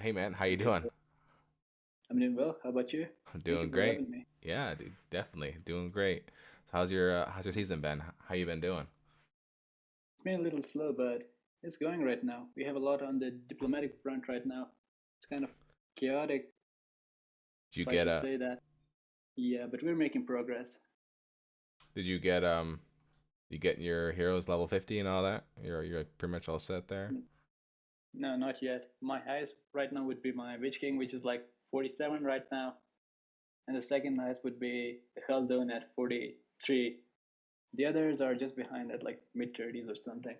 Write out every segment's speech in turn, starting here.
Hey man, how you Okay, doing? so I'm doing well. How about you? I'm Thank you doing for great. having me. Yeah, dude, definitely doing great. So how's your season been? How you been doing? It's been a little slow, but it's going right now. We have a lot on the diplomatic front right now. It's kind of chaotic, Did you if I get should say that. Yeah, but we're making progress. did you get you getting your heroes level 50 and all that? You're pretty much all set there. No, not yet. My highest right now would be my Witch King, which is like 47 right now, and the second highest would be the Helldown at 43. The others are just behind at like mid 30s or something.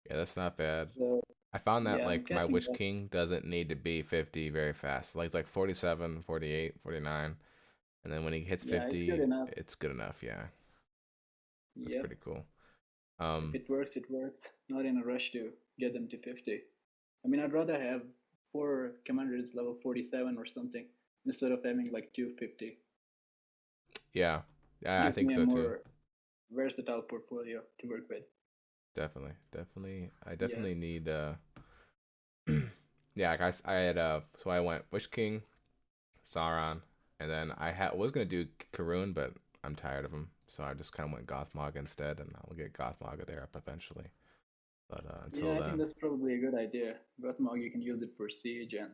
Yeah, that's not bad. So I found that yeah, I'm like my catching Witch up. King doesn't need to be 50 very fast. Like 47, 48, 49, and then when he hits Yeah, it's good 50, enough. it's good enough. Yeah, that's Yep. pretty cool. If Um, it works, it works. Not in a rush to get them to 50. I mean, I'd rather have four commanders level 47 or something instead of having like 250. yeah, yeah, I Gives think me a so too. more versatile portfolio to work with. Definitely. I Yeah. definitely need yeah, like I had so I went Witch King, Sauron, and then I was gonna do Karun, but I'm tired of him, so I just kind of went Gothmog instead, and I'll get Gothmog there up eventually. But until Yeah, I think then, that's probably a good idea. Gothmog, you can use it for siege and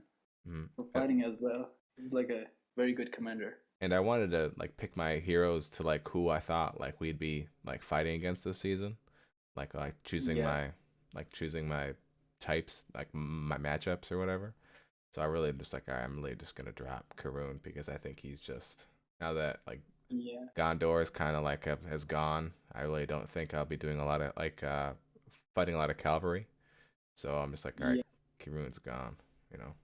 mm. for fighting as well. He's like a very good commander. And I wanted to like pick my heroes to like who I thought like we'd be like fighting against this season, like Yeah. choosing my types, like my matchups or whatever. So I really just like I'm really just gonna drop Karun because I think he's just now that like Yeah. Gondor is kind of like has gone. I really don't think I'll be doing a lot of like fighting a lot of cavalry. So I'm just like, all right, Yeah. Karun's gone. You know.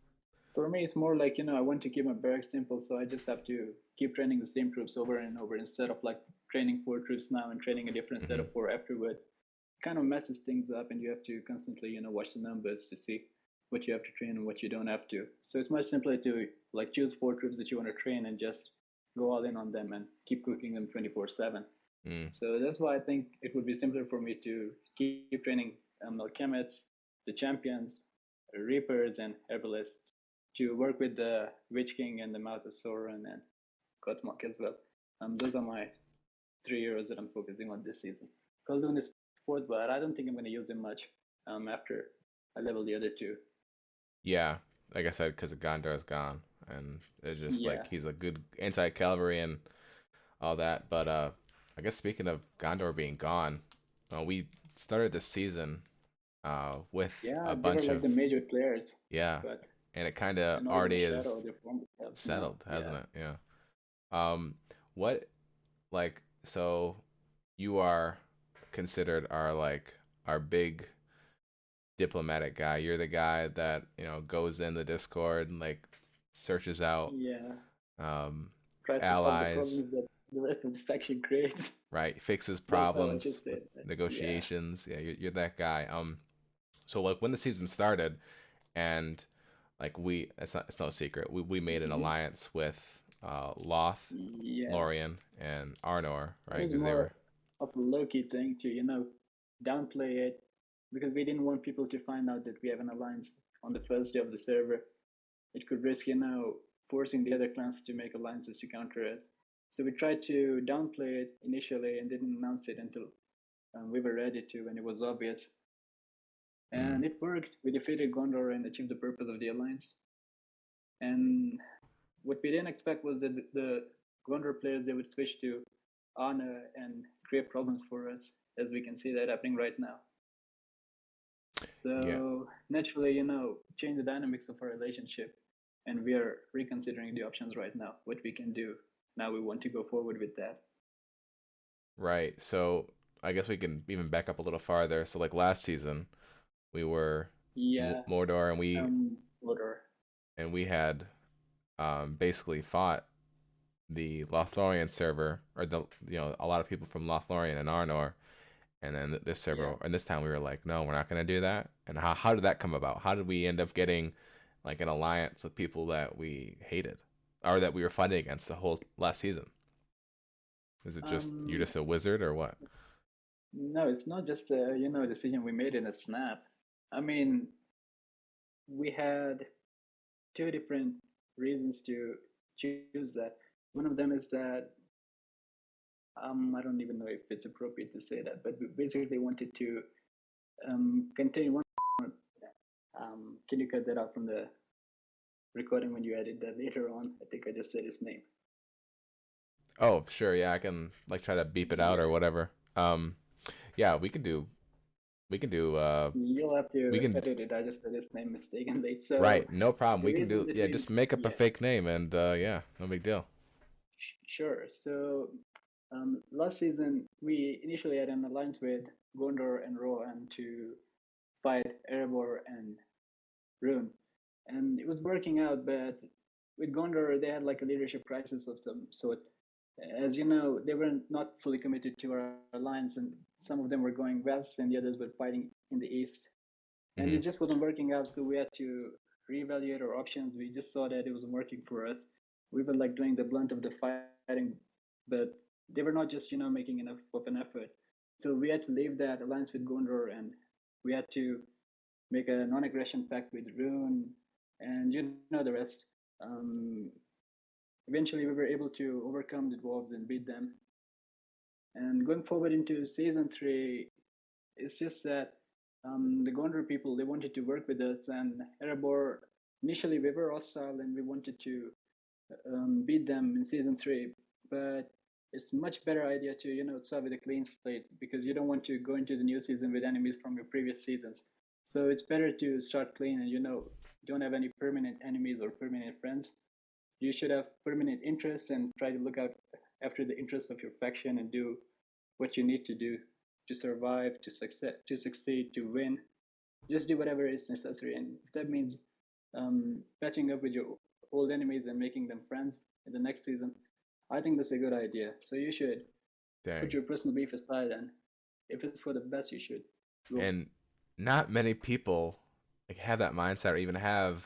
For me, it's more like, I want to keep my barracks simple, so I just have to keep training the same troops over and over instead of like training four troops now and training a different set Hmm. of four afterwards. It kind of messes things up, and you have to constantly, watch the numbers to see what you have to train and what you don't have to. So it's much simpler to like choose four troops that you want to train and just go all in on them and keep cooking them 24/7. Mm. So that's why I think it would be simpler for me to keep training Alchemists, the champions, Reapers, and Herbalists to work with the Witch King and the Mouth of Sauron and Kotmok as well. Those are my three heroes that I'm focusing on this season. Khaldun is fourth, but I don't think I'm going to use him much after I level the other two. Yeah, like I said, because Gondor is gone, and it's just Yeah, like he's a good anti cavalry and all that. But I guess speaking of Gondor being gone, we started the season with yeah, a they were bunch like of the major players, yeah, but and it kind of in Order of already Shadow, is they formed themselves now. settled, Yeah. hasn't it? Yeah. What like so you are considered our like our big diplomatic guy. You're the guy that goes in the Discord and like searches out Yeah, um, tries to solve the allies, problems that the rest of the faction creates. right? Fixes That's how I should problems say with it. Yeah. negotiations. Yeah, you're that guy. So like when the season started, and like it's no secret. We made an Mhm. alliance with Loth, Yeah. Lorien, and Arnor, It right? was Because they more were of a low key thing to, downplay it because we didn't want people to find out that we have an alliance on the first day of the server. It could risk, forcing the other clans to make alliances to counter us. So we tried to downplay it initially and didn't announce it until we were ready to when it was obvious. mm, And it worked. We defeated Gondor and achieved the purpose of the alliance. And what we didn't expect was that the Gondor players they would switch to Ana and create problems for us, as we can see that happening right now. yeah. So naturally, change the dynamics of our relationship, and we are reconsidering the options right now. What we can do now, we want to go forward with that. Right. So I guess we can even back up a little farther. So like last season, we were Yeah, Mordor, and LOTR. we had basically fought the Lothlorien server, or the a lot of people from Lothlorien and Arnor, and then this Yeah. server, and this time we were like, no, we're not gonna do that. And how did that come about? How did we end up getting like an alliance with people that we hated, or that we were fighting against the whole last season? Is it just you're Um, just a wizard or what? no, it's not just a decision we made in a snap. I mean, we had two different reasons to choose that. One of them is that I don't even know if it's appropriate to say that, but we basically wanted to contain one. Can you cut that out from the recording when you edit that later on? I think I just said his name. Oh, sure, yeah, I can like try to beep it out or Yeah, whatever. Yeah, we can do you'll have we to can edit it. I just said his name mistakenly. So right, no problem. the We can reason do yeah, between just make up a yeah, fake name and yeah, no big deal. sure. So last season we initially had an alliance with Gondor and Rohan to fight Erebor and Rune, and it was working out. But with Gondor, they had like a leadership crisis of some sort. As you know, they were not fully committed to our alliance, and some of them were going west, and the others were fighting in the east. And it Hmm. just wasn't working out, so we had to reevaluate our options. We just saw that it wasn't working for us. We were like doing the blunt of the fighting, but they were not just making enough of an effort. So we had to leave that alliance with Gondor, and we had to make a non-aggression pact with Rune, and you know the rest. Um, Eventually, we were able to overcome the dwarves and beat them. And going forward into season three, it's just that the Gondor people they wanted to work with us, and Erebor initially we were hostile and we wanted to beat them in season three, but it's much better idea to start with a clean slate because you don't want to go into the new season with enemies from your previous seasons. So it's better to start clean and don't have any permanent enemies or permanent friends. You should have permanent interests and try to look out after the interests of your faction and do what you need to do to survive, to succeed, to win. Just do whatever is necessary, and if that means patching up with your old enemies and making them friends in the next season, I think that's a good idea. So you should put Dang. your personal beef aside, and if it's for the best, you should go. And not many people like have that mindset or even have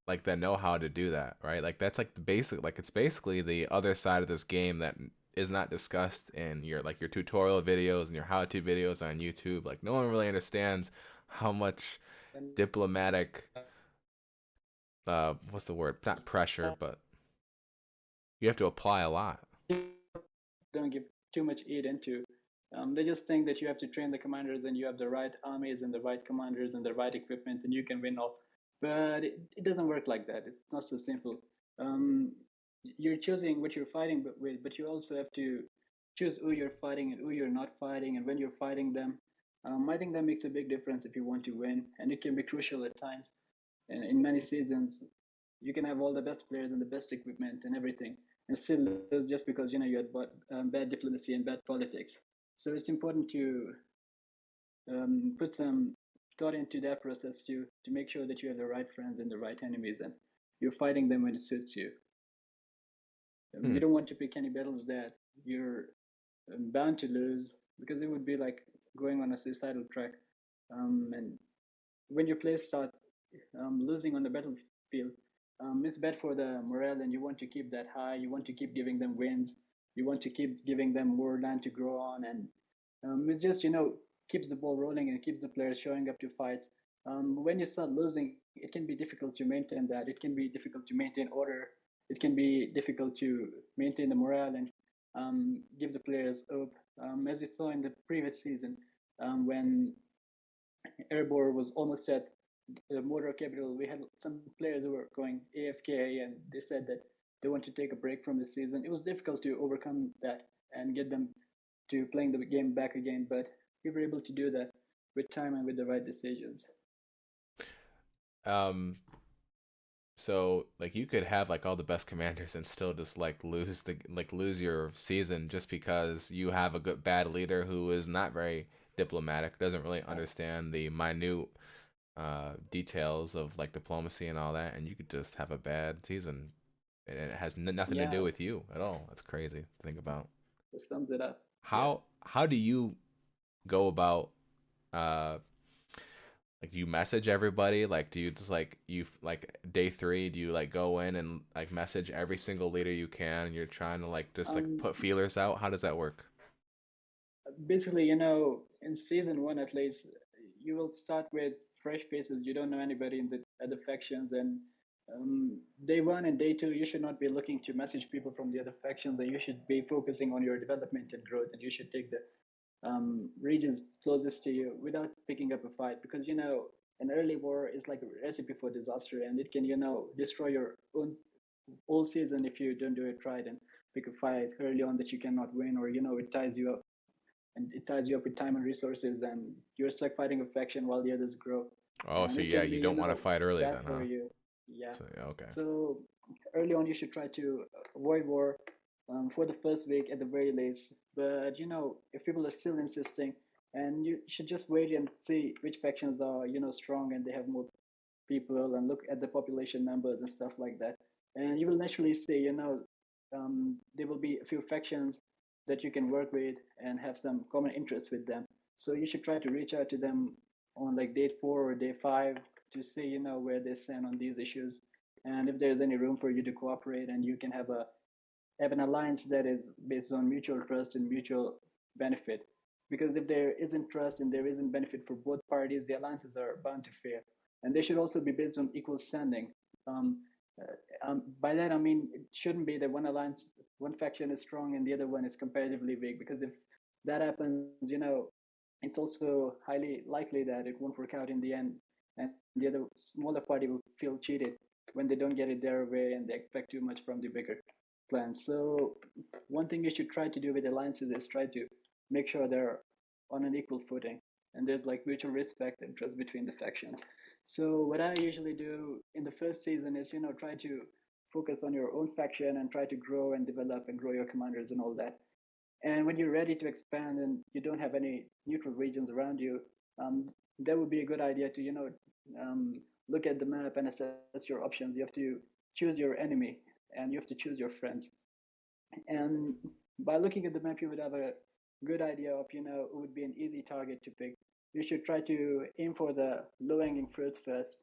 like the know how to do that, right? Like that's like the basic like it's basically the other side of this game that is not discussed in your like your tutorial videos and your how-to videos on YouTube. Like no one really understands how much diplomatic what's the word? Not pressure, but you have to apply a lot. Don't give too much aid into. They just think that you have to train the commanders and you have the right armies and the right commanders and the right equipment and you can win all. But it doesn't work like that. It's not so simple. Um, you're choosing what you're fighting with, but you also have to choose who you're fighting and who you're not fighting and when you're fighting them. I think that makes a big difference if you want to win, and it can be crucial at times. And in many seasons, you can have all the best players and the best equipment and everything, and still lose just because you had bad diplomacy and bad politics. So it's important to put some thought into that process to make sure that you have the right friends and the right enemies, and you're fighting them when it suits you. Hmm. You don't want to pick any battles that you're bound to lose because it would be like going on a suicidal track. And when your players start losing on the battlefield, it's bad for the morale, and you want to keep that high. You want to keep giving them wins. You want to keep giving them more land to grow on, and it's just keeps the ball rolling and keeps the players showing up to fights. When you start losing, it can be difficult to maintain that. It can be difficult to maintain order. It can be difficult to maintain the morale and give the players hope. As we saw in the previous season, when Erebor was almost at the Mordor capital, we had some players who were going AFK and they said that they want to take a break from the season. It was difficult to overcome that and get them to playing the game back again, but we were able to do that with time and with the right decisions. Um so like you could have like all the best commanders and still just like lose your season just because you have a good bad leader who is not very diplomatic, doesn't really understand the minute details of like diplomacy and all that, and you could just have a bad season and it has nothing to Yeah, do with you at all. That's crazy to think about. that sums it up. Yeah. How do you go about uh like do you message everybody? Like do you just like you like day three, do you like go in and like message every single leader you can and you're trying to like just like Um, put feelers out? How does that work? Basically, in season one at least, you will start with fresh faces. You don't know anybody in the other factions, and Day one and day two, you should not be looking to message people from the other factions, and you should be focusing on your development and growth, and you should take the regions closest to you without picking up a fight, because an early war is like a recipe for disaster, and it can destroy your own whole season if you don't do it right and pick a fight early on that you cannot win, or it ties you up, and it ties you up with time and resources, and you're stuck fighting a faction while the others grow, Oh, and so it yeah, can be you don't want to fight early bad then, for huh? you. Yeah. So yeah, okay. So early on, you should try to avoid war for the first week at the very least. But if people are still insisting, and you should just wait and see which factions are strong and they have more people, and look at the population numbers and stuff like that. And you will naturally see, there will be a few factions that you can work with and have some common interests with them. So you should try to reach out to them on like day 4 or day 5 to see, where they stand on these issues, and if there's any room for you to cooperate, and you can have an alliance that is based on mutual trust and mutual benefit. Because if there isn't trust and there isn't benefit for both parties, the alliances are bound to fail. And they should also be based on equal standing. Um, by that I mean it shouldn't be that one faction is strong and the other one is comparatively weak. Because if that happens, it's also highly likely that it won't work out in the end, and the other smaller party will feel cheated when they don't get it their way and they expect too much from the bigger plan. So one thing you should try to do with alliances is try to make sure they're on an equal footing and there's like mutual respect and trust between the factions. So what I usually do in the first season is, try to focus on your own faction and try to grow and develop and grow your commanders and all that. And when you're ready to expand and you don't have any neutral regions around you, that would be a good idea to, look at the map and assess your options. You have to choose your enemy and you have to choose your friends. And by looking at the map, you would have a good idea of, it would be an easy target to pick. You should try to aim for the low hanging fruits first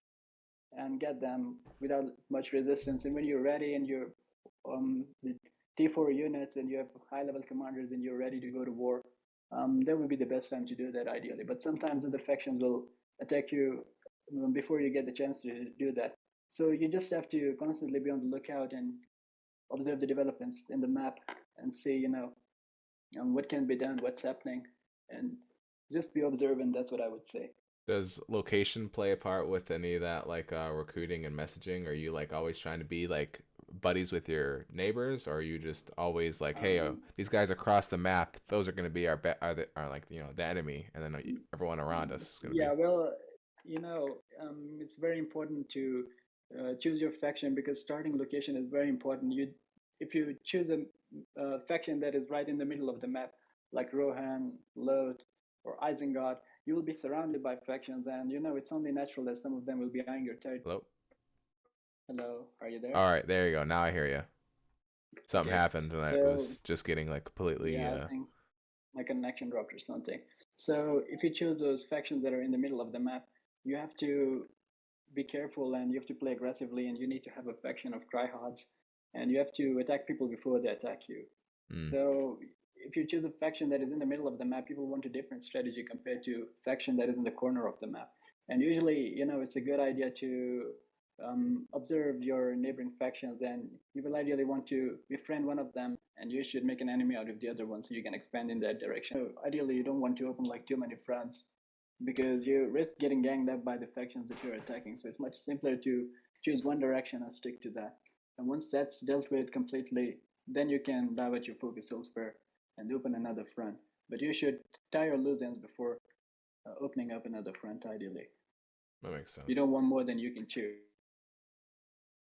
and get them without much resistance. And when you're ready and you're the T4 units and you have high level commanders and you're ready to go to war, that would be the best time to do that ideally. But sometimes other factions will attack you before you get the chance to do that. So you just have to constantly be on the lookout and observe the developments in the map and see, what can be done, what's happening, and just be observant. That's what I would say. Does location play a part with any of that, like recruiting and messaging? Are you like always trying to be like buddies with your neighbors, or are you just always like, hey, Um, these guys across the map, those are going to be are like the enemy, and then everyone around us is going to yeah, be. well, it's very important to choose your faction because starting location is very important. If you choose a faction that is right in the middle of the map, like Rohan, Lot, or Isengard, you will be surrounded by factions, and it's only natural that some of them will be eyeing your territory. Hello. Hello, are you there? All right, there you go. Now I hear you. Something Okay, happened, and I so was just getting like completely. yeah, I think my connection dropped or something. So if you choose those factions that are in the middle of the map, you have to be careful and you have to play aggressively, and you need to have a faction of tryhards, and you have to attack people before they attack you. Mm, So if you choose a faction that is in the middle of the map, people want a different strategy compared to faction that is in the corner of the map. And usually, it's a good idea to observe your neighboring factions, and you will ideally want to befriend one of them, and you should make an enemy out of the other one so you can expand in that direction. So ideally, you don't want to open like too many fronts because you risk getting ganged up by the factions that you're attacking. So it's much simpler to choose one direction and stick to that. And once that's dealt with completely, then you can divert your focus elsewhere and open another front. But you should tie your loose ends before opening up another front, ideally. that makes You sense. don't want more than you can chew.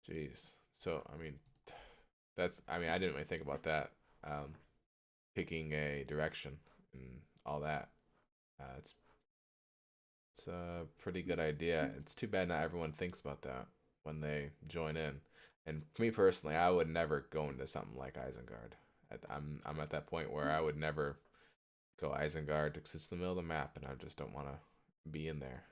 Jeez. So I mean, I mean I didn't really think about that. Picking a direction and all that. It's a pretty good idea. It's too bad not everyone thinks about that when they join in. And me personally, I would never go into something like Isengard. I'm at that point where I would never go Isengard because it's the middle of the map, and I just don't want to be in there.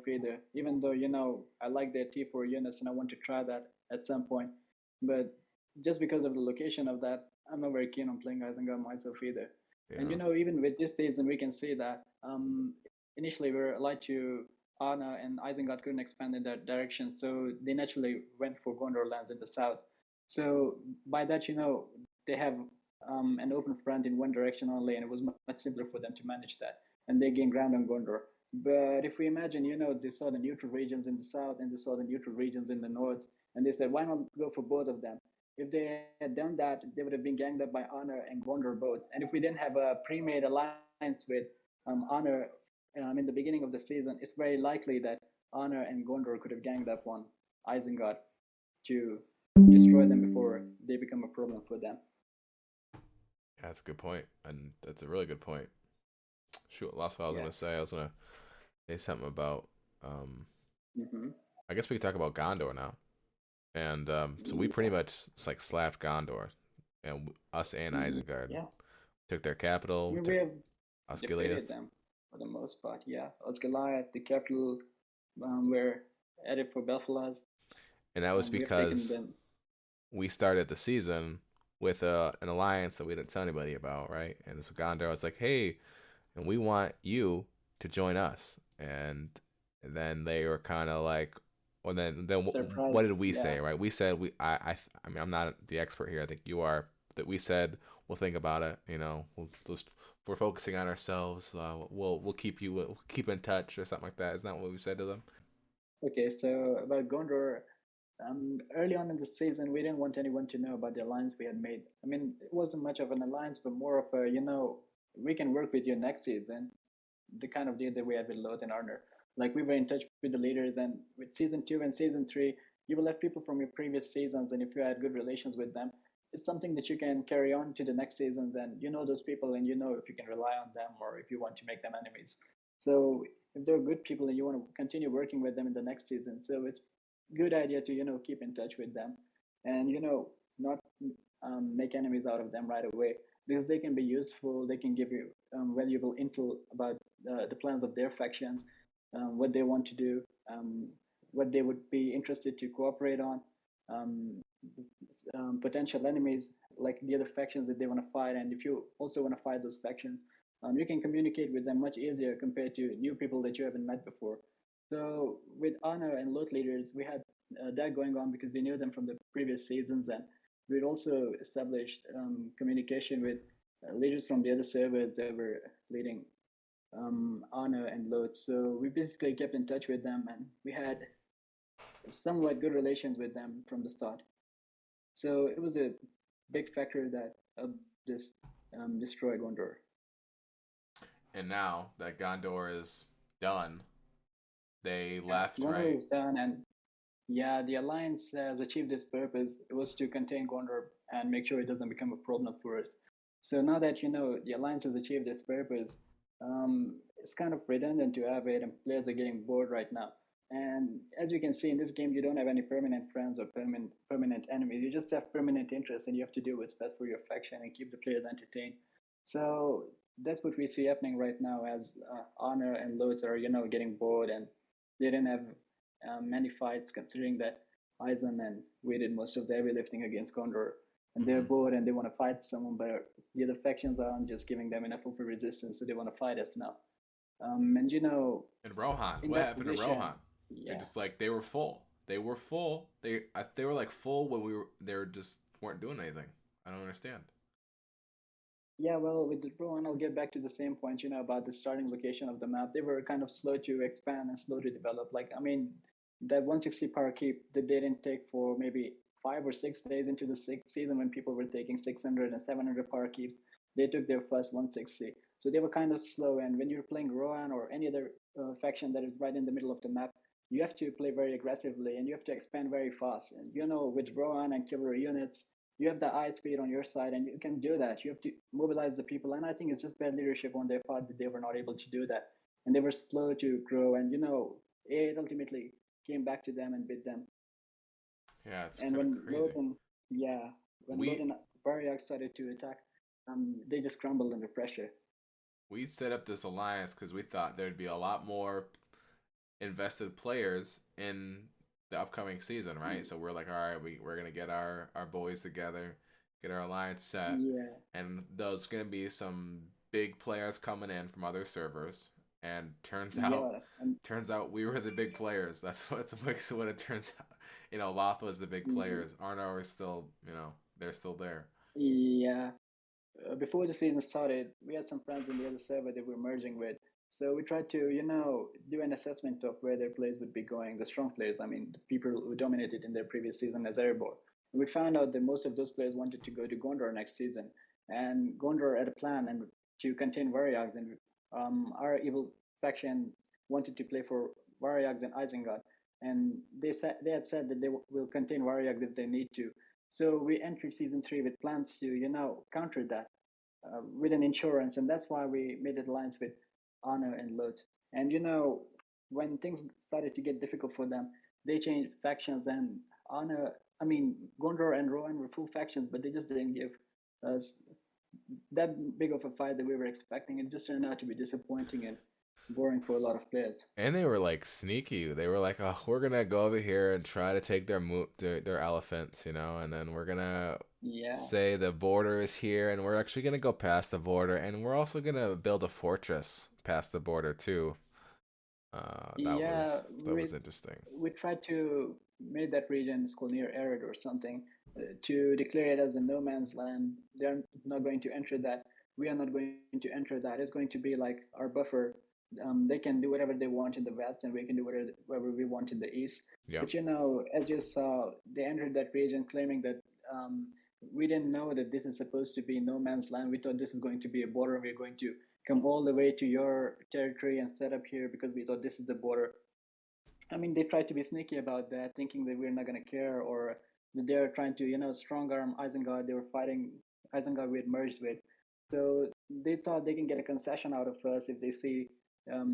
Either, even though I like their T4 units and I want to try that at some point, but just because of the location of that, I'm not very keen on playing Isengard myself either. You And know. even with this season, we can see that initially we were allowed to Anna and Isengard couldn't expand in that direction, so they naturally went for Gondor lands in the south. So by that, they have an open front in one direction only, and it was much simpler for them to manage that, and they gained ground on Gondor. But if we imagine, they saw the neutral regions in the south and they saw the neutral regions in the north, and they said, why not go for both of them? If they had done that, they would have been ganged up by Honor and Gondor both. And if we didn't have a pre-made alliance with Honor in the beginning of the season, it's very likely that Honor and Gondor could have ganged up on Isengard to destroy them before they become a problem for them. Yeah, that's a good point, and that's a really good point. Shoot, lost what I was Yeah. gonna say. I was gonna say something about. Um, Hmm. I guess we could talk about Gondor now. And so we pretty Yeah. much like slapped Gondor, and us and Isengard Yeah. took their I capital, mean, we took have defeated Osgiliath, them for the most part. Yeah. Osgiliath, the capital, were headed for Belfast. and that was We have taken because them. we started the season with an alliance that we didn't tell anybody about, right? And so Gondor was like, "Hey, and we want you to join us," and then they were kind of like, well, then what Surprised. did we Yeah. say, right? We said I mean, I'm not the expert here. I think you are. That we said we'll think about it. We'll just we're focusing on ourselves. We'll keep in touch or something like that. Isn't that what we said to them? Okay, so about Gondor, early on in the season, we didn't want anyone to know about the alliance we had made. I mean, it wasn't much of an alliance, but more of a, we can work with you next season, the kind of deal that we had with Lot and Arner. Like we were in touch with the leaders, and with season two and season three, you will have people from your previous seasons, and if you had good relations with them, it's something that you can carry on to the next seasons, and you know those people, and you know if you can rely on them or if you want to make them enemies. So if they're good people and you want to continue working with them in the next season, so it's a good idea to keep in touch with them, and not make enemies out of them right away because they can be useful. They can give you valuable intel about the plans of their factions, what they want to do, um, what they would be interested to cooperate on, um, potential enemies like the other factions that they want to fight. And if you also want to fight those factions, you can communicate with them much easier compared to new people that you haven't met before. So with Honor and Lot leaders, we had that going on because we knew them from the previous seasons, and we'd also established communication with leaders from the other servers that were leading Honor and Lot. So we basically kept in touch with them, and we had somewhat good relations with them from the start. So it was a big factor that this destroy Gondor. And now that Gondor is done, they Yeah, left, Gondor right? is done, and yeah, the alliance has achieved its purpose. It was to contain Gondor and make sure it doesn't become a problem for us. So now that the alliance has achieved its purpose, it's kind of redundant to have it, and players are getting bored right now. And as you can see in this game, you don't have any permanent friends or permanent enemies. You just have permanent interests, and you have to do what's best for your faction and keep the players entertained. So that's what we see happening right now as Honor and LOTR, getting bored, and they didn't have many fights, considering that Aizen and we did most of the heavy lifting against Gondor. And they're Mm-hmm. bored and they want to fight someone, but the other factions aren't just giving them enough of a resistance, so they want to fight us now. And And Rohan, in what that happened to position, Rohan? They yeah, just like they were full. They were full. They were like full when we were. They were just weren't doing anything. I don't understand. yeah, well, with the Rohan, I'll get back to the same point, about the starting location of the map. They were kind of slow to expand and slow to develop. Like, I mean, that 160 power keep that they didn't take for maybe 5 or 6 days into the sixth season when people were taking 600 and 700 power keeps, they took their first 160. So they were kind of slow. And when you're playing Rohan or any other faction that is right in the middle of the map, you have to play very aggressively and you have to expand very fast. And with Rohan and cavalry units, you have the eye speed on your side and you can do that. You have to mobilize the people. And I think it's just bad leadership on their part that they were not able to do that. And they were slow to grow. And, it ultimately came back to them and bit them. Yeah, it's And kind of when crazy. Loden, yeah, when We Loden Variags started to attack, they just crumbled under pressure. we set up this alliance because we thought there'd be a lot more invested players in the upcoming season, right? So we're like, all right, we're gonna get our boys together, get our alliance set, Yeah, and there's gonna be some big players coming in from other servers. and Yeah, and turns out we were the big players. That's what it turns out. Loth was the big players. Arnor is still, they're still there. yeah. Before the season started, we had some friends in the other server that we were merging with. So we tried to, do an assessment of where their players would be going, the strong players, I mean, the people who dominated in their previous season as Erebor. We found out that most of those players wanted to go to Gondor next season. And Gondor had a plan and to contain Variags. And our evil faction wanted to play for Variags and Isengard. And they had said that they will contain Variags if they need to. So we entered season 3 with plans to, counter that with an insurance, and that's why we made an alliance with Honor and Lot. And when things started to get difficult for them, they changed factions. And Honor, I mean, Gondor and Rohan were full factions, but they just didn't give us that big of a fight that we were expecting. It just turned out to be disappointing and boring for a lot of players. And they were like sneaky. They were like, "Oh, we're gonna go over here and try to take their elephants, and then we're gonna Yeah, say the border is here, and we're actually gonna go past the border, and we're also gonna build a fortress past the border too." That yeah. was that was interesting. We tried to make that region school near arid or something to declare it as a no man's land. They're not going to enter that. We are not going to enter that. It's going to be like our buffer. They can do whatever they want in the west, and we can do whatever we want in the east. Yeah. But as you saw, they entered that region claiming that we didn't know that this is supposed to be no man's land. We thought this is going to be a border. We're going to come all the way to your territory and set up here because we thought this is the border. I mean, they tried to be sneaky about that, thinking that we're not going to care, or that they're trying to, strong arm Isengard. They were fighting Isengard we had merged with. So they thought they can get a concession out of us if they see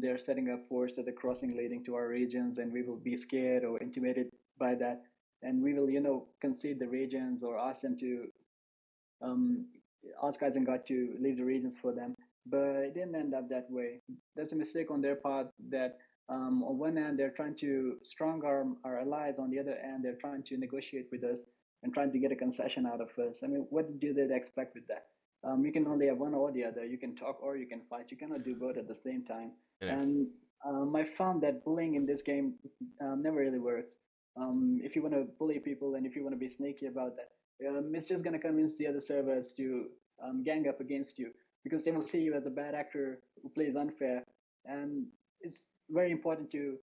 they're setting up force at the crossing leading to our regions, and we will be scared or intimidated by that. And we will, concede the regions or ask them to um, ask Isengard to leave the regions for them. But it didn't end up that way. That's a mistake on their part that on one hand, they're trying to strong arm our allies. On the other hand, they're trying to negotiate with us and trying to get a concession out of us. I mean, what do they expect with that? You can only have one or the other. You can talk or you can fight. You cannot do both at the same time. And if And I found that bullying in this game never really works. If you want to bully people and if you want to be sneaky about that, it's just going to convince the other servers to gang up against you because they will see you as a bad actor who plays unfair. And it's very important to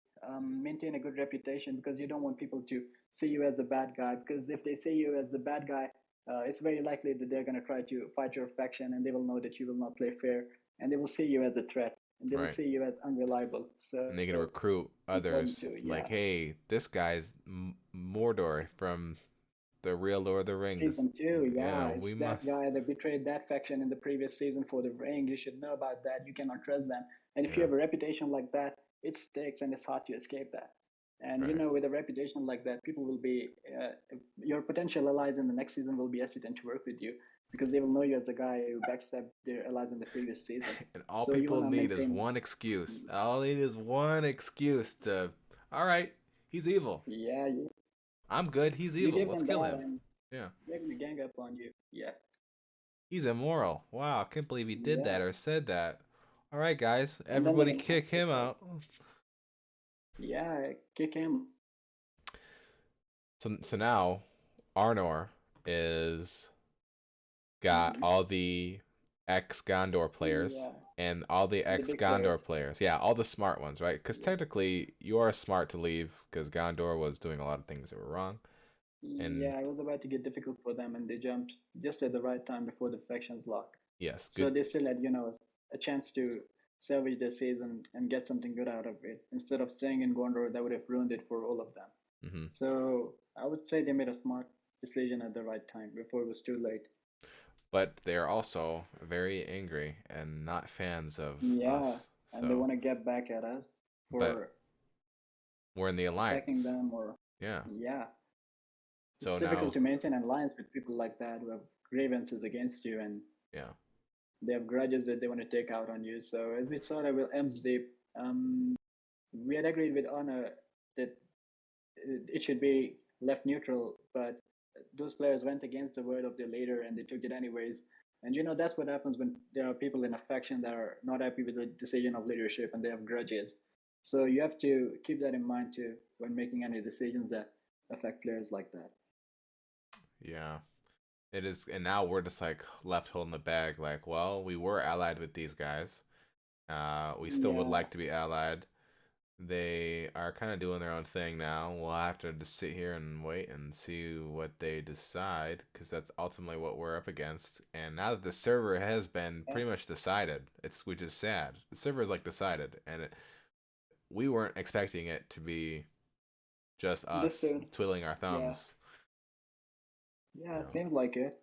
maintain a good reputation because you don't want people to see you as the bad guy. Because if they see you as the bad guy, it's very likely that they're going to try to fight your faction and they will know that you will not play fair and they will see you as a threat and they will right, see you as unreliable. and they So can recruit important others. to, Like, yeah. hey, this guy's Mordor from the real Lord of the Rings. Season 2, yeah, Yeah, it's we that must. guy that betrayed that faction in the previous season for the ring. You should know about that. You cannot trust them. And if you Yeah, have a reputation like that, it sticks and it's hard to escape that. And right. with a reputation like that, people will be your potential allies in the next season will be hesitant to work with you because they will know you as the guy who backstabbed their allies in the previous season. And all So you want people to need is maintain, one excuse. All they need is one excuse to, all right, he's evil. yeah, I'm good. He's you evil. give Let's them kill that, him. and Yeah. they're gonna gang up on you. Yeah, He's immoral. Wow, I can't believe he did that yeah, or said that. All right, guys, and then they're everybody gonna fight kick you him for it. out. Yeah, kick him. So now Arnor is got Hmm. all the ex Gondor players Yeah, and all the the ex big players. Gondor players. Yeah, all the smart ones, right? Because Yeah, technically you are smart to leave because Gondor was doing a lot of things that were wrong. And yeah. It was about to get difficult for them, and they jumped just at the right time before the factions lock. yes, So good. they still had, a chance to salvage their season and get something good out of it instead of staying in Gondor. That would have ruined it for all of them. Hmm. So I would say they made a smart decision at the right time before it was too late. But they're also very angry and not fans of Yeah, us. and they So, want to get back at us but for we're in the attacking alliance. them, or Yeah. yeah, it's So difficult now, to maintain an alliance with people like that who have grievances against you and yeah. they have grudges that they want to take out on you. So as we saw that with M's Deep, we had agreed with Honor that it should be left neutral, but those players went against the word of their leader and they took it anyways. And that's what happens when there are people in a faction that are not happy with the decision of leadership and they have grudges. So you have to keep that in mind too when making any decisions that affect players like that. Yeah. It is, and now we're just like left holding the bag. Like, well, we were allied with these guys. We still would Yeah, like to be allied. They are kind of doing their own thing now. We'll have to just sit here and wait and see what they decide, because that's ultimately what we're up against. And now that the server has been yeah. pretty much decided, it's which is sad. The server is like decided, and we weren't expecting it to be just This us soon. twiddling our Yeah, thumbs. yeah. You It know, seems like it.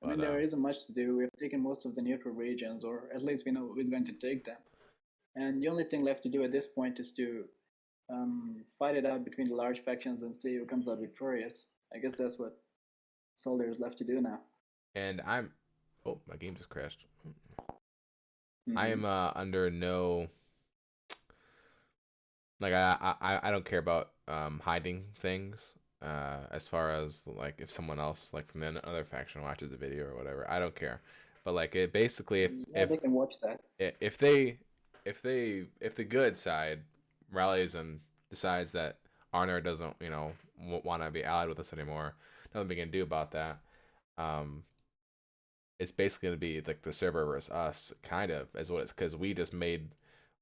I but mean, there isn't much to do. We've taken most of the neutral regions, or at least we know who's going to take them. And the only thing left to do at this point is to fight it out between the large factions and see who comes out victorious. I guess that's what all there is left to do now. and I'm. Oh, my game just crashed. I Hmm. am under no, like I don't care about hiding things. As far as like if someone else like from another faction watches a video or whatever, I don't care. But like it basically, Yeah, they can watch that. if they if the good side rallies and decides that Arner doesn't want to be allied with us anymore, nothing we can do about that. Um, it's basically gonna be like the server versus us, kind of, as what it's, because we just made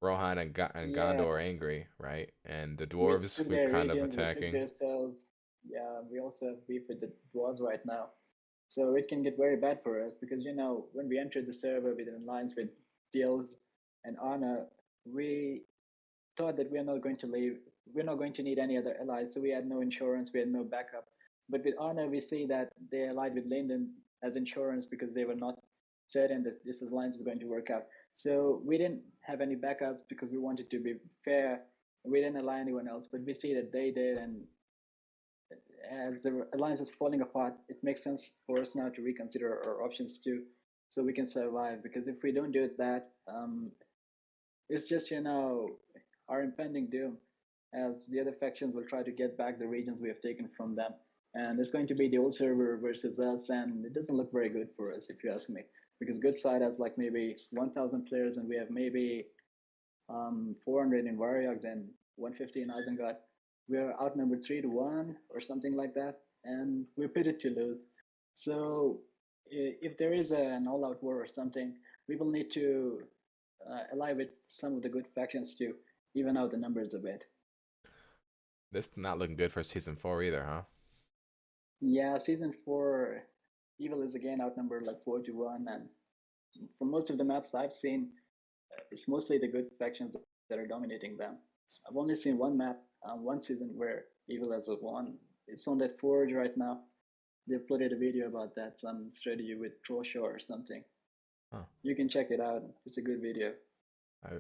Rohan and Yeah, Gondor angry, right? And the we dwarves took we're their kind of regions, we took attacking. their spells. Yeah, we also have beef with the dwarves right now. So it can get very bad for us because when we entered the server with an alliance with Deals and Ana, we thought that we're not going to leave. We're not going to need any other allies, so we had no insurance, we had no backup. But with Honor, we see that they allied with Linden as insurance because they were not certain that this alliance is going to work out. So we didn't have any backups because we wanted to be fair. We didn't ally anyone else, but we see that they did, and as the alliance is falling apart, it makes sense for us now to reconsider our options too, so we can survive. Because if we don't do that, it's just our impending doom, as the other factions will try to get back the regions we have taken from them, and it's going to be the old server versus us, and it doesn't look very good for us if you ask me. Because good side has like maybe 1,000 players, and we have maybe 400 in Variags and 150 in Isengard. We're outnumbered 3-1 or something like that, and we're pitted to lose. So if there is an all-out war or something, we will need to ally with some of the good factions to even out the numbers a bit. This not looking good for season 4 either, huh? Yeah, season four, Evil is again outnumbered like 4-1, and for most of the maps I've seen, it's mostly the good factions that are dominating them. I've only seen one map, one season where Evil has won. It's on that Forge right now. They uploaded a video about that, some strategy with Troshaw or something. Huh. You can check it out. It's a good video.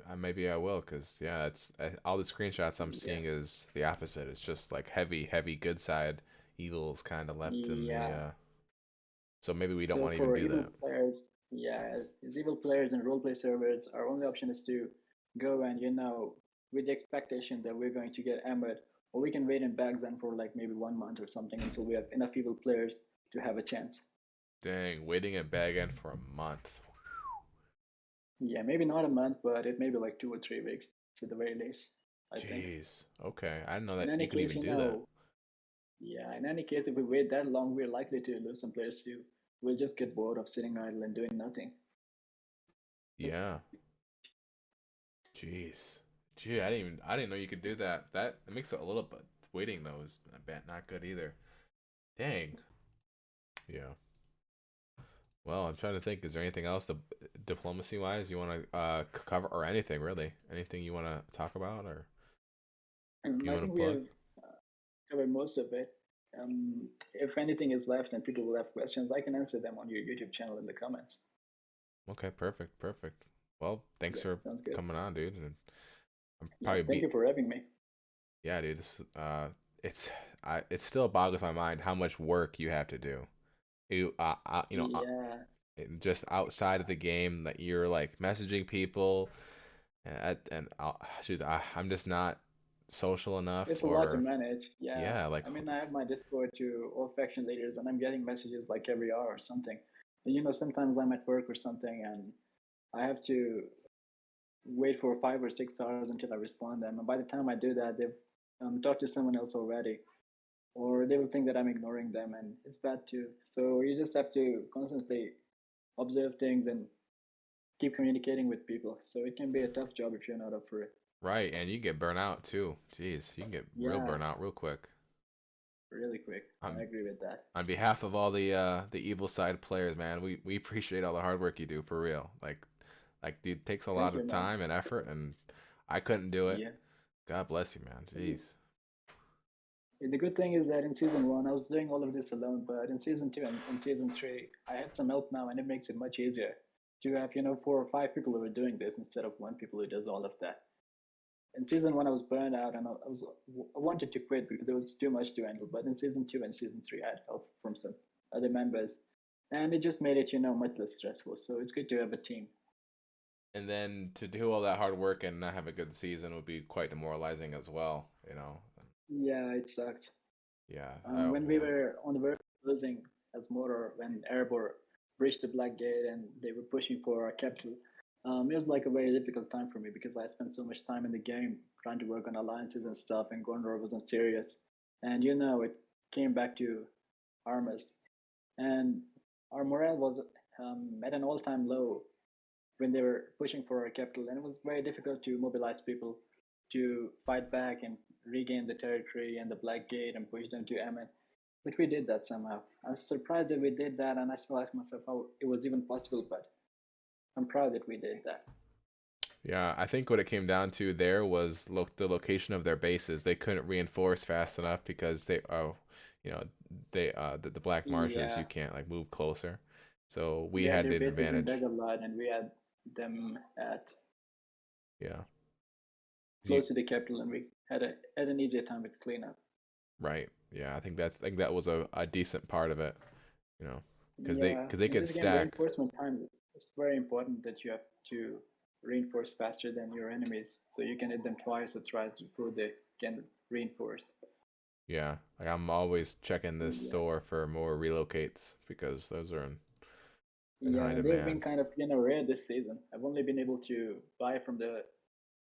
I maybe I will, because yeah, it's all the screenshots I'm Yeah, seeing is the opposite. It's just like heavy good side. Evil's kind of left in the. yeah. So maybe we don't So want to even for do Evil that. players, yeah, as Evil players and roleplay servers, our only option is to go and with the expectation that we're going to get hammered, or we can wait in back then for like maybe 1 month or something until we have enough Evil players to have a chance. Dang, waiting at bag end for a month. Yeah, maybe not a month, but it may be like 2 or 3 weeks at the very least, I think. Jeez. Okay, I didn't know In that any you can case, even do that. yeah, in any case, if we wait that long, we're likely to lose some players too. We'll just get bored of sitting idle and doing nothing. Yeah. Jeez. Gee, I didn't know you could do that. That makes it a little bit waiting though is a bit not good either. Dang. Yeah. Well, I'm trying to think. Is there anything else, diplomacy wise, you want to cover, or anything really? Anything you want to talk about, or you I want to think we plug? have covered most of it. If anything is left and people will have questions, I can answer them on your YouTube channel in the comments. Okay, perfect, perfect. Well, thanks Yeah, for sounds good. coming on, dude. And I'm Yeah, probably thank be you for having me. yeah, dude. It's it still boggles my mind how much work you have to do. Yeah, Just outside of the game, that you're like messaging people, shoot, I'm just not social enough, it's a lot to or manage. Yeah, yeah, like I mean, I have my Discord to all faction leaders, and I'm getting messages like every hour or something. Sometimes I'm at work or something, and I have to wait for 5 or 6 hours until I respond them. And by the time I do that, they've talked to someone else already, or they will think that I'm ignoring them, and it's bad too. So you just have to constantly observe things and keep communicating with people. So it can be a tough job if you're not up for it. Right, and you get burnt out too. Jeez, you can get real Yeah, burnt out real quick. really quick. I On agree with that. on behalf of all the evil side players, man, we appreciate all the hard work you do for real. Like dude, it takes a lot Thank you, of man. time and effort, and I couldn't do it. Yeah. God bless you, man. Jeez. The good thing is that in season one, I was doing all of this alone, but in season two and in season three, I have some help now, and it makes it much easier to have 4 or 5 people who are doing this instead of one people who does all of that. In season one, I was burned out, and I wanted to quit because there was too much to handle. But in season two and season three, I had help from some other members, and it just made it much less stressful. So it's good to have a team. And then to do all that hard work and not have a good season would be quite demoralizing as well, you know. Yeah, it sucks. Yeah. Oh When we man. were on the verge of losing as Motor, when Erebor reached the Black Gate and they were pushing for our capital, it was like a very difficult time for me because I spent so much time in the game trying to work on alliances and stuff, and Gondor wasn't serious. And it came back to harm us. And our morale was at an all time low when they were pushing for our capital, and it was very difficult to mobilize people to fight back and regain the territory and the Black Gate and push them to Ammon. But we did that somehow. I'm surprised that we did that, and I still ask myself how it was even possible. But I'm proud that we did that. Yeah, I think what it came down to there was the location of their bases. They couldn't reinforce fast enough because you know, the Black Marshes, you Yeah, can't like move closer. So we they had had their the bases in advantage. Daggerlad, and we had them at Yeah. You close to the capital, and we had an easier time with cleanup. right. Yeah, I think that was a decent part of it, you know, Yeah, because they in could this game, stack. reinforcement time is very important that you have to reinforce faster than your enemies, so you can hit them twice or thrice before they can reinforce. Yeah, like I'm always checking this Yeah, store for more relocates because those are in high yeah, they've been demand. kind of rare this season. I've only been able to buy from the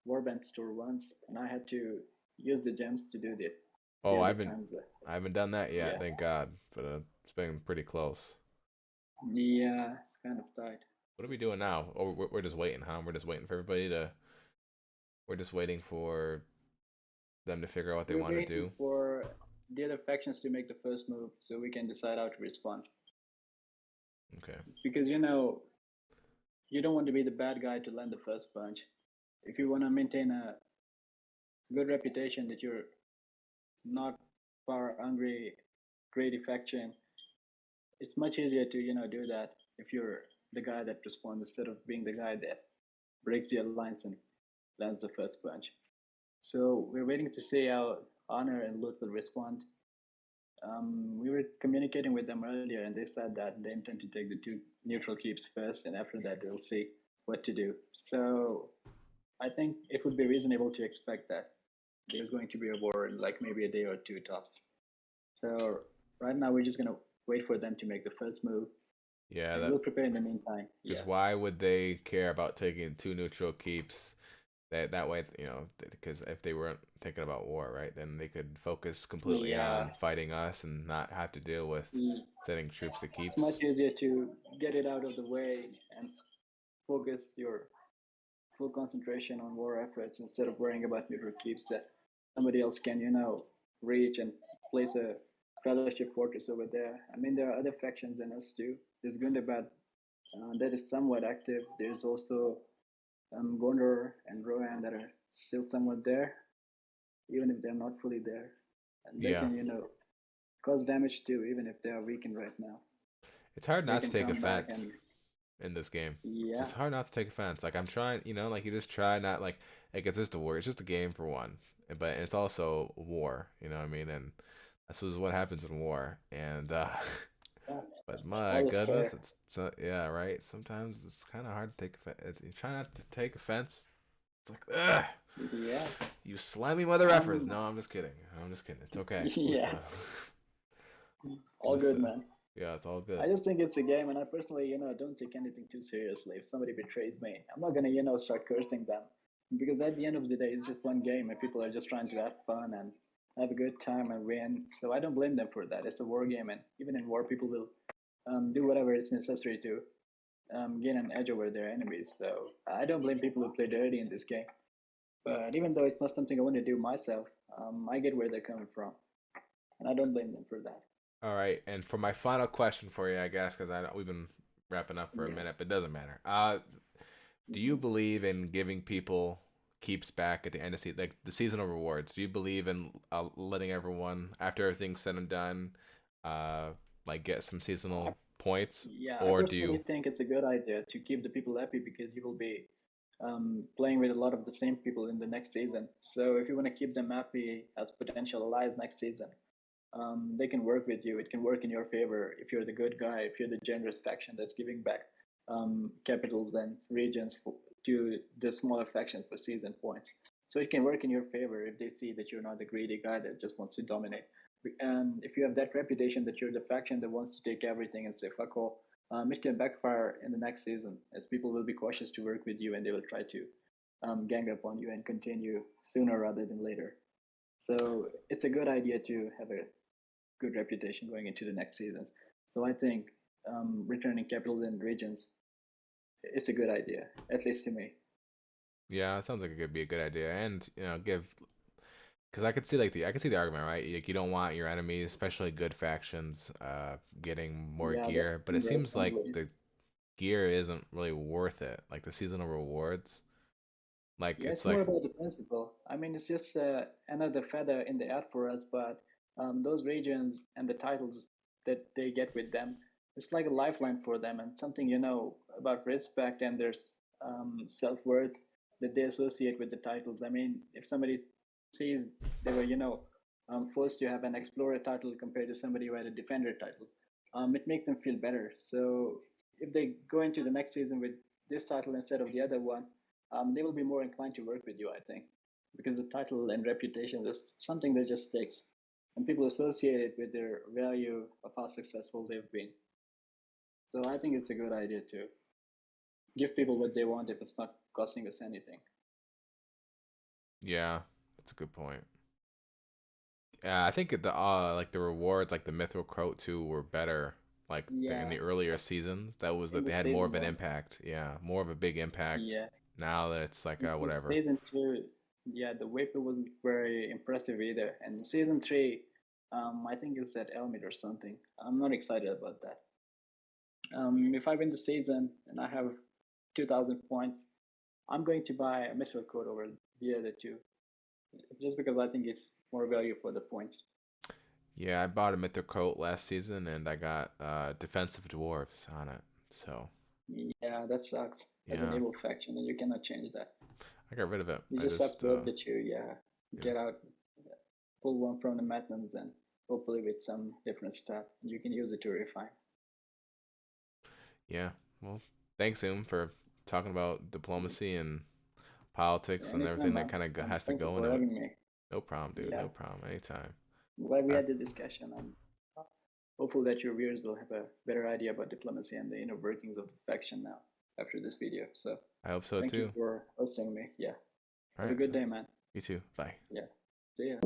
Warband store once, and I had to use the gems to do the Oh, other times. I haven't done that yet, Yeah, thank God, but it's been pretty close. yeah, it's kind of tight. What are we doing now? Oh, we're just waiting, huh? We're just waiting for everybody to. We're just waiting for them to figure out what they We're want to waiting do. for the other factions to make the first move so we can decide how to respond. Okay. Because you don't want to be the bad guy to land the first punch. If you want to maintain a good reputation that you're not power hungry, greedy faction, it's much easier to do that if you're the guy that responds instead of being the guy that breaks the alliance and lands the first punch. So we're waiting to see how Honor and Lut will respond. We were communicating with them earlier, and they said that they intend to take the 2 neutral keeps first, and after that, they'll see what to do. So I think it would be reasonable to expect that there's going to be a war in like maybe a day or two tops. So right now, we're just going to wait for them to make the first move, Yeah, and that we'll prepare in the meantime. because Yeah. why would they care about taking two neutral keeps? That way, because if they weren't thinking about war, right, then they could focus completely Yeah. on fighting us and not have to deal with sending troops to It's much keeps. easier to get it out of the way and focus your full concentration on war efforts instead of worrying about neutral keeps that somebody else can, reach and place a fellowship fortress over there. I mean, there are other factions in us too. There's Gundabad that is somewhat active. There's also Gondor and Rohan that are still somewhat there, even if they're not fully there. And they Yeah, can, cause damage too, even if they are weakened right now. it's hard They not to can take come back offense and, in this game. It's yeah, just hard not to take offense. Like I'm trying, like you just try not like it's just a war. It's just a game for one, but it's also war. You know what I mean? And this is what happens in war. And yeah, but my all is goodness, fair. it's so, yeah, right. Sometimes it's kind of hard to take offense. You try not to take offense. It's like, ugh, Yeah. you slimy mother effers. Um, No, I'm just kidding. I'm just kidding. It's okay. yeah, all good, man. Yeah, it's all I good. just think it's a game, and I personally, don't take anything too seriously. If somebody betrays me, I'm not gonna, start cursing them, because at the end of the day, it's just one game, and people are just trying to have fun and have a good time and win. So I don't blame them for that. It's a war game, and even in war, people will do whatever is necessary to gain an edge over their enemies. So I don't blame people who play dirty in this game. But even though it's not something I want to do myself, I get where they're coming from, and I don't blame them for that. All right, and for my final question for you, I guess, because I know we've been wrapping up for a Yeah. minute, but it doesn't matter. Do you Hmm. believe in giving people keeps back at the end of season, like the seasonal rewards? Do you believe in letting everyone, after everything's said and done, uh, like get some I, seasonal points, yeah, I or do personally you? think it's a good idea to keep the people happy because you will be playing with a lot of the same people in the next season. So if you want to keep them happy as potential allies next season, they can work with you. It can work in your favor if you're the good guy, if you're the generous faction that's giving back capitals and regions to the smaller factions for season points. So it can work in your favor if they see that you're not the greedy guy that just wants to dominate. And if you have that reputation that you're the faction that wants to take everything and say fuck all, it can backfire in the next season as people will be cautious to work with you and they will try to gang up on you and continue sooner rather than later. So it's a good idea to have a good reputation going into the next seasons. So I think returning capitals and regions is a good idea, at least to me. Yeah, it sounds like it could be a good idea, and give because I could see like the I could see the argument, right? Like you don't want your enemies, especially good factions, getting more Yeah, that's gear, but it dangerous seems like sometimes. the gear isn't really worth it. Like the seasonal rewards, like Yeah, it's it's more like about the principle. I mean, it's just another feather in the hat for us, but those regions and the titles that they get with them, it's like a lifeline for them and something, about respect and their self worth that they associate with the titles. I mean, if somebody sees they were, forced to have an explorer title compared to somebody who had a defender title, it makes them feel better. So if they go into the next season with this title instead of the other one, they will be more inclined to work with you, I think, because the title and reputation is something that just sticks, and people associate it with their value of how successful they've been. So I think it's a good idea to give people what they want if it's not costing us anything. yeah, that's a good point. Yeah, I think the like the rewards, like the Mithril Coat too, were better. Like in Yeah, the earlier seasons, that was in that the they had more season of an one. impact. Yeah, more of a big impact. Yeah, Now that it's like because whatever. season two, yeah, the Vapor wasn't very impressive either, and season three, I think it's at Elmid or something. I'm not excited about that. If I win the season and I have 2,000 points, I'm going to buy a Mitchell code over the other two, just because I think it's more value for the points. Yeah, I bought a Mithril Coat last season, and I got defensive dwarves on it. So Yeah, that sucks as an yeah, evil faction, and you cannot change that. I got rid of it. You I just have just to hope that you, yeah, yeah, get out, pull one from the Metlands, and hopefully with some different stuff, you can use it to refine. yeah. Well, thanks, for talking about diplomacy and politics Yeah, and anytime, everything that man. kind of has to Thank you go for into it. having me. No problem, dude. Yeah, No problem. Anytime. I'm glad we Uh, had the discussion. I'm hopeful that your viewers will have a better idea about diplomacy and the inner workings of the faction now after this video. So I hope so thank you too. for hosting me. Yeah. All Have a right. good So day, man. you too. Bye. Yeah. See ya.